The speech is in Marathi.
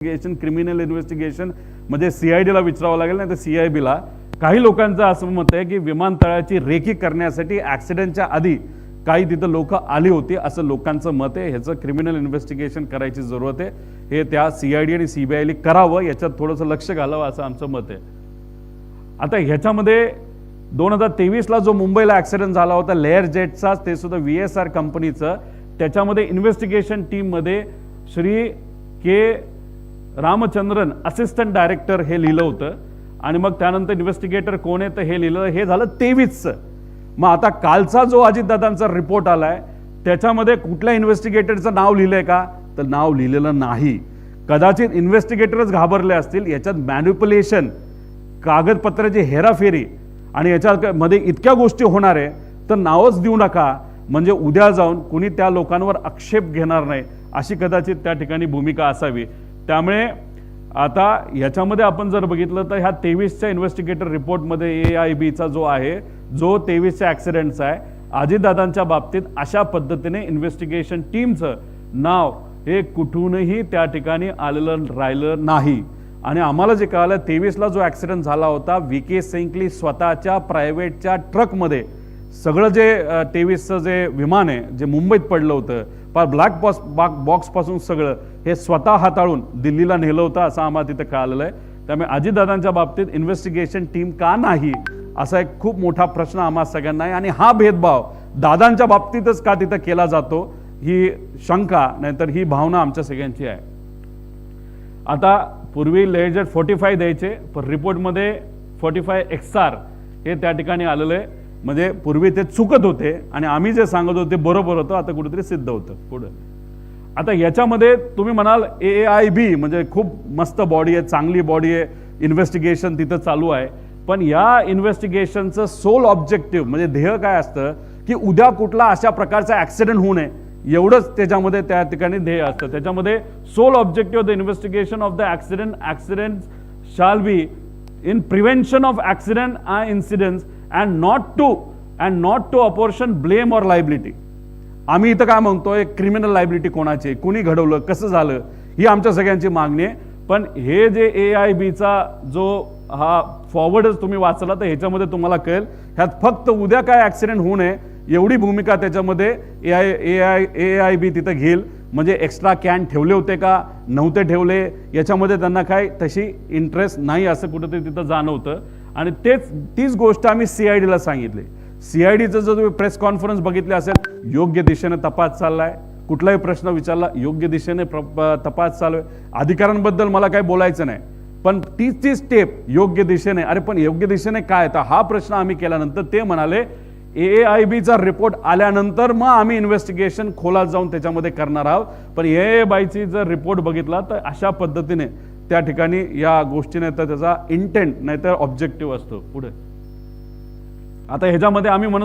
क्रिमिनल इन्व्हेस्टिगेशन म्हणजे सीआयडीला विचारावं लागेल, नाही तर सीआयबीला. काही लोकांचं असं मत आहे की विमानतळाची रेकी करण्यासाठी ॲक्सिडेंटच्या आधी काही तिथं लोक आली होती असं लोकांचं मत आहे. ह्याचं क्रिमिनल इन्व्हेस्टिगेशन करायची जरूरत आहे. हे त्या सीआयडी आणि सीबीआयने करावं, याच्यात थोडंसं लक्ष घालावं असं आमचं मत आहे. आता ह्याच्यामध्ये 2023ला जो मुंबईला ॲक्सिडेंट झाला होता लेअर जेटचा, ते सुद्धा VSR कंपनीचं, त्याच्यामध्ये इन्व्हेस्टिगेशन टीममध्ये श्री के रामचंद्रन असिस्टंट डायरेक्टर हे लिहिलं होतं आणि मग त्यानंतर इन्व्हेस्टिगेटर कोण आहे तर हे लिहिलं. हे झालं 23चं. मग आता कालचा जो अजितदादांचा रिपोर्ट आलाय त्याच्यामध्ये कुठल्या इन्व्हेस्टिगेटरचं नाव लिहिलंय का, तर नाव लिहिलेलं नाही. कदाचित इन्व्हेस्टिगेटरच घाबरले असतील. याच्यात मॅन्युप्युलेशन, कागदपत्राची हेराफेरी आणि याच्यामध्ये इतक्या गोष्टी होणार आहे तर नावच देऊ नका, म्हणजे उद्या जाऊन कुणी त्या लोकांवर आक्षेप घेणार नाही, अशी कदाचित त्या ठिकाणी भूमिका असावी. त्यामुळे आता याच्यामध्ये आपण जर बघितलं तर ह्या 23च्या इन्व्हेस्टिगेटर रिपोर्टमध्ये AIBचा जो आहे, जो 23च्या ॲक्सिडेंटचा आहे, अजितदादांच्या बाबतीत अशा पद्धतीने इन्व्हेस्टिगेशन टीमचं नाव हे कुठूनही त्या ठिकाणी आलेलं राहिलं नाही. आणि आम्हाला जे कळालं 23ला जो ॲक्सिडेंट झाला होता, VK सेंकली स्वतःच्या प्रायव्हेटच्या ट्रकमध्ये सगळं जे 23चं जे विमान आहे जे मुंबईत पडलं होतं, ब्लॅक बॉक्सपासून सगळं हे स्वतः हाताळून दिल्लीला नेलं होतं असं आम्हाला तिथं कळालेलं आहे. त्यामुळे अजितदादांच्या बाबतीत इन्व्हेस्टिगेशन टीम का नाही असा एक खूप मोठा प्रश्न आम्हा सगळ्यांना आहे. आणि हा भेदभाव दादांच्या बाबतीतच का तिथं केला जातो ही शंका, नाहीतर ही भावना आमच्या सगळ्यांची आहे. आता पूर्वी लेअर जेट 45 द्यायचे, पण रिपोर्टमध्ये 45 XR हे त्या ठिकाणी आलेलं आहे. म्हणजे पूर्वी ते चुकत होते आणि आम्ही जे सांगत होते बरोबर होतं, आता कुठेतरी सिद्ध होतं पुढं. आता याच्यामध्ये तुम्ही म्हणाल AIB म्हणजे खूप मस्त बॉडी आहे, चांगली बॉडी आहे, इन्व्हेस्टिगेशन तिथं चालू आहे. पण या इन्व्हेस्टिगेशनचं सोल ऑब्जेक्टिव्ह म्हणजे ध्येय काय असतं की उद्या कुठला अशा प्रकारचा ॲक्सिडेंट होऊ नये, एवढंच त्याच्यामध्ये त्या ठिकाणी ध्येय असतं. त्याच्यामध्ये sole objective of the investigation of the accident shall be in prevention of accident and incidents and not to apportion blame or liability. आम्ही इथं काय म्हणतोय, क्रिमिनल लायबिलिटी कोणाची, कुणी घडवलं, कसं झालं, ही आमच्या सगळ्यांची मागणी आहे. पण हे जे AIBचा जो हा फॉरवर्डच तुम्ही वाचला तर ह्याच्यामध्ये तुम्हाला कळेल ह्यात फक्त उद्या काय ॲक्सिडेंट होऊ नये एवढी भूमिका त्याच्यामध्ये AIB तिथं घेईल. म्हणजे एक्स्ट्रा कॅन ठेवले होते का नव्हते ठेवले याच्यामध्ये त्यांना काय तशी इंटरेस्ट नाही असं कुठंतरी तिथं जाणवतं. आणि तीच गोष्ट आम्ही CIDला सांगितली. CIDचं जर तुम्ही प्रेस कॉन्फरन्स बघितले असेल, योग्य दिशेने तपास चाललाय, कुठलाही प्रश्न विचारला योग्य दिशेने तपास चालू आहे. अधिकाऱ्यांबद्दल मला काही बोलायचं नाही, पण ती स्टेप योग्य दिशेने. अरे पण योग्य दिशेने काय, तर हा प्रश्न आम्ही केल्यानंतर ते म्हणाले AIBचा रिपोर्ट आल्यानंतर मग आम्ही इन्व्हेस्टिगेशन खोलात जाऊन त्याच्यामध्ये करणार आहोत. पण AIBची जर रिपोर्ट बघितला तर अशा पद्धतीने त्या ठिकाणी या गोष्टीने तर त्याचा इंटेंट नाहीतर ऑब्जेक्टिव्ह असतो पुढे. आता ह्याच्यामध्ये आम्ही म्हणत